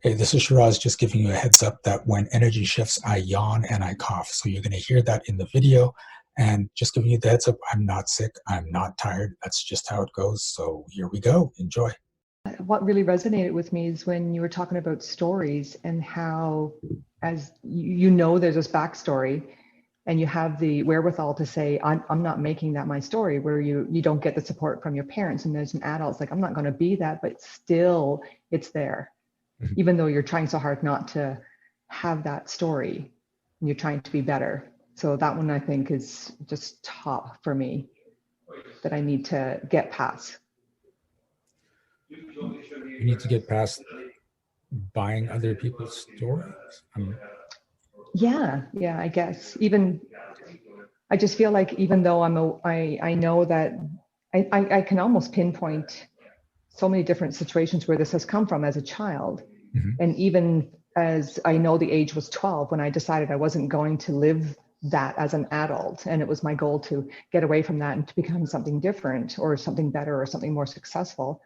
Hey, this is Shiraz just giving you a heads up that when energy shifts, I yawn and I cough. So you're going to hear that in the video. And just giving you the heads up, I'm not sick. I'm not tired. That's just how it goes. So here we go. Enjoy. What really resonated with me is when you were talking about stories and how, as you know, there's this backstory and you have the wherewithal to say, I'm not making that my story, where you don't get the support from your parents. And there's an adult, it's like, I'm not going to be that, but still it's there, Mhm. even though you're trying so hard not to have that story and you're trying to be better. So that one I think is just top for me that I need to get past. You need to get past buying other people's stories. Yeah, I guess. Even I just feel like even though I know that I can almost pinpoint so many different situations where this has come from as a child. Mhm. And even as I know the age was 12 when I decided I wasn't going to live that as an adult. And it was my goal to get away from that and to become something different or something better or something more successful.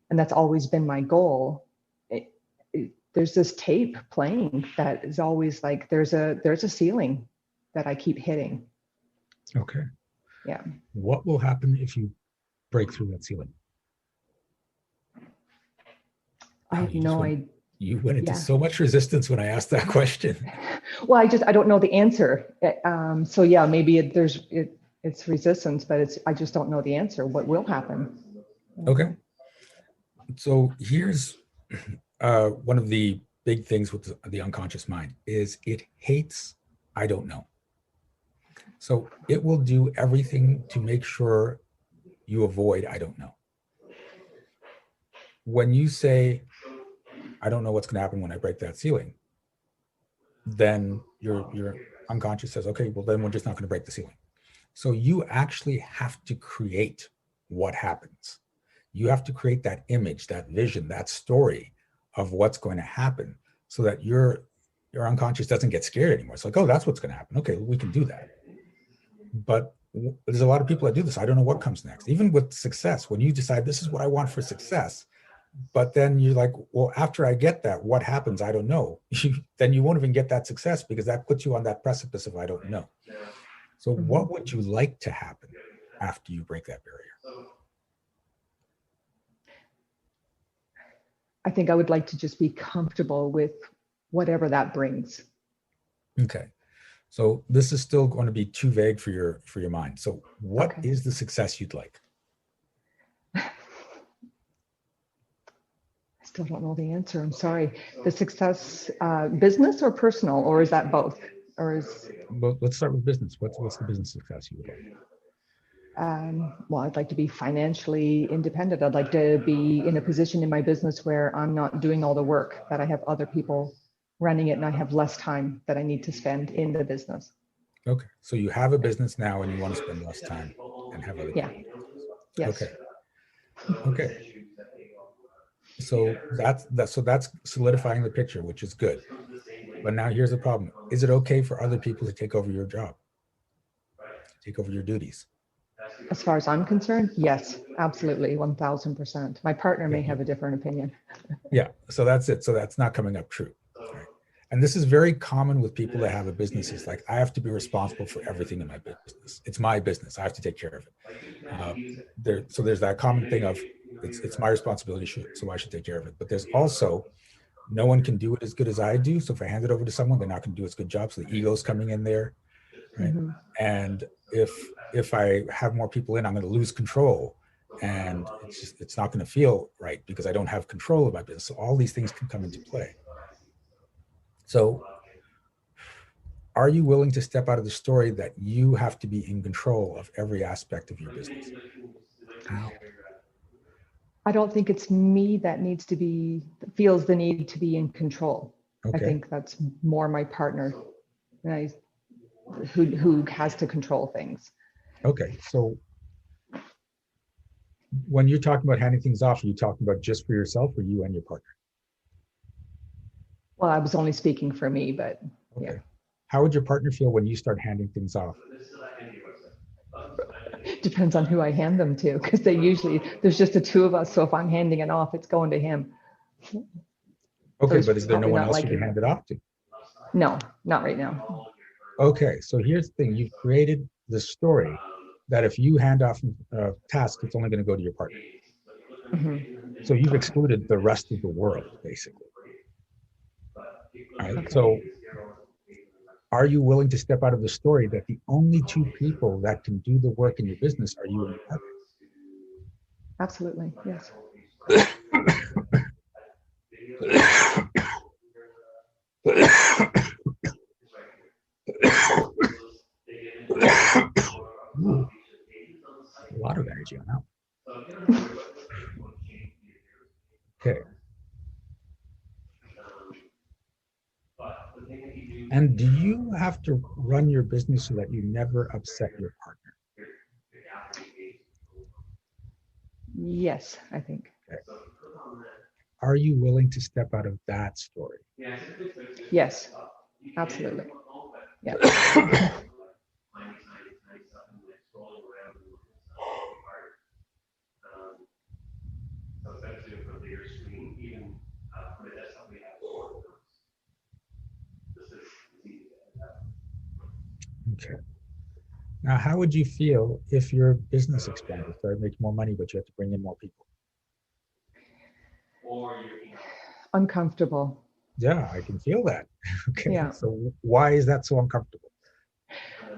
And that's always been my goal. There's this tape playing that is always like there's a ceiling that I keep hitting. Okay. Yeah. What will happen if you break through that ceiling? I Wow, have no idea. you went into Yeah. so much resistance when I asked that question. Well, I don't know the answer. So yeah, maybe it's resistance, but I just don't know the answer. What will happen? I don't Okay. know. So here's one of the big things with the unconscious mind is it hates I don't know. So it will do everything to make sure you avoid I don't know. When you say, I don't know what's going to happen when I break that ceiling, then your unconscious says, okay, well, then we're just not going to break the ceiling. So you actually have to create what happens. You have to create that image, that vision, that story of what's going to happen so that your unconscious doesn't get scared anymore. It's like, oh, that's what's going to happen. Okay, we can do that. But there's a lot of people that do this. I don't know what comes next. Even with success, when you decide this is what I want for success, but then you're like, well, after I get that, what happens? I don't know. Then you won't even get that success because that puts you on that precipice of I don't know. So Mhm. what would you like to happen after you break that barrier? I think I would like to just be comfortable with whatever that brings. Okay. So this is still going to be too vague for your mind. So what Okay. is the success you'd like? I still don't know the answer. I'm sorry. The success, business or personal, or is that both? Or is Well, let's start with business. What's the business success you would like? well, I'd like to be financially independent. I'd like to be in a position in my business where I'm not doing all the work, that I have other people running it and I have less time that I need to spend in the business. Okay. So you have a business now and you want to spend less time and have other Yeah. people do business. Yes. Okay. Okay. So that's solidifying the picture, which is good. But now here's the problem. Is it okay for other people to take over your job, take over your duties? As far as I'm concerned, yes, absolutely, 1000%. My partner may Okay. have a different opinion. Yeah. So that's it. So that's not coming up true. Right. And this is very common with people that have a business. It's like, I have to be responsible for everything in my business. It's my business. I have to take care of it. So there's that common thing of it's my responsibility, so I should take care of it. But there's also no one can do it as good as I do. So if I hand it over to someone, they're not going to do as good job. So the ego's coming in there, right? Mm-hmm. And if I have more people in, I'm going to lose control, and it's not going to feel right because I don't have control of my business. So all these things can come into play. So are you willing to step out of the story that you have to be in control of every aspect of your business? How? I don't think it's me that feels the need to be in control. I Okay. think that's more my partner who has to control things. Okay. So when you're talking about handing things off, are you talking about just for yourself or you and your partner? Well, I was only speaking for me, but yeah. Okay. How would your partner feel when you start handing things off? Depends on who I hand them to, because there's just the two of us. So if I'm handing it off, it's going to him. Okay, he's but is there no probably one not else you liking can it. hand it off to? No, not right now. Okay, so here's the thing. You've created the story that if you hand off a task, it's only going to go to your partner. Mhm. So you've excluded the rest of the world, basically. All right. Okay. So are you willing to step out of the story that the only two people that can do the work in your business are you and your partner? Absolutely, yes. Ooh, a lot of energy on that one. Okay. And do you have to run your business so that you never upset your partner? Yes, I think. Okay. Are you willing to step out of that story? Yes, absolutely. Yeah. Okay. Now, how would you feel if your business expanded, started making more money, but you had to bring in more people? Uncomfortable. Yeah, I can feel that. Okay. Yeah. So why is that so uncomfortable?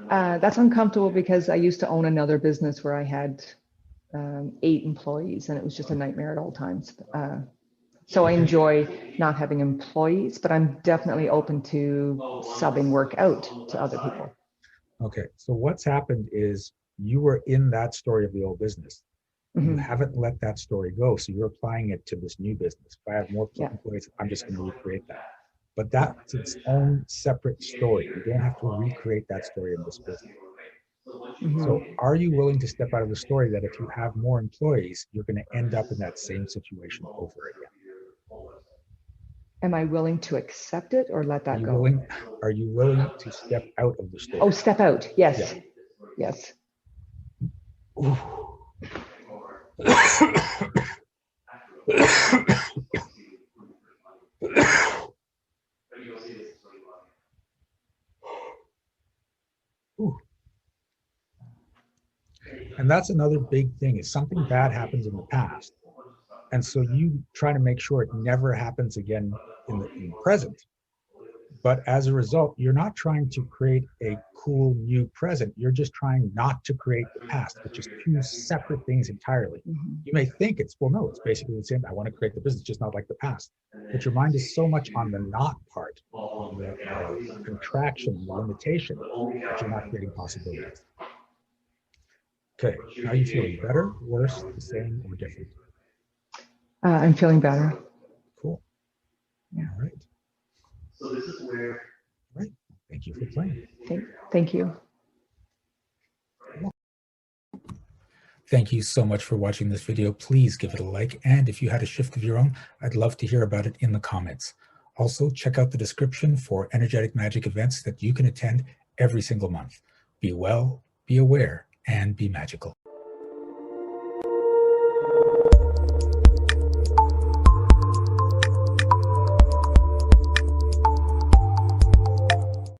That's uncomfortable because I used to own another business where I had 8 employees, and it was just a nightmare at all times. So I enjoy not having employees, but I'm definitely open to subbing work out to other people. Okay. So what's happened is you were in that story of the old business. You Mhm. haven't let that story go. So you're applying it to this new business. If I have more Yeah. employees, I'm just going to recreate that. But that's its own separate story. You don't have to recreate that story in this business. Mhm. So are you willing to step out of the story that if you have more employees, you're going to end up in that same situation over again? Am I willing to accept it or let that go? Are you willing to step out of the story? Oh, step out. Yes. Yeah. Yes. Ooh. Ooh. And that's another big thing is something bad happens in the past. And so you try to make sure it never happens again in the present. But as a result, you're not trying to create a cool new present. You're just trying not to create the past, which is two separate things entirely. Mhm. You may think it's, well, no, it's basically the same. I want to create the business, just not like the past. But your mind is so much on the not part, on the contraction, the limitation, that you're not creating possibilities. Okay, now you feeling better, worse, the same, or different? I'm feeling better. Cool. Yeah. All right. So this is where. Right. Thank you for playing. Thank you. Thank you so much for watching this video. Please give it a like. And if you had a shift of your own, I'd love to hear about it in the comments. Also, check out the description for energetic magic events that you can attend every single month. Be well, be aware, and be magical.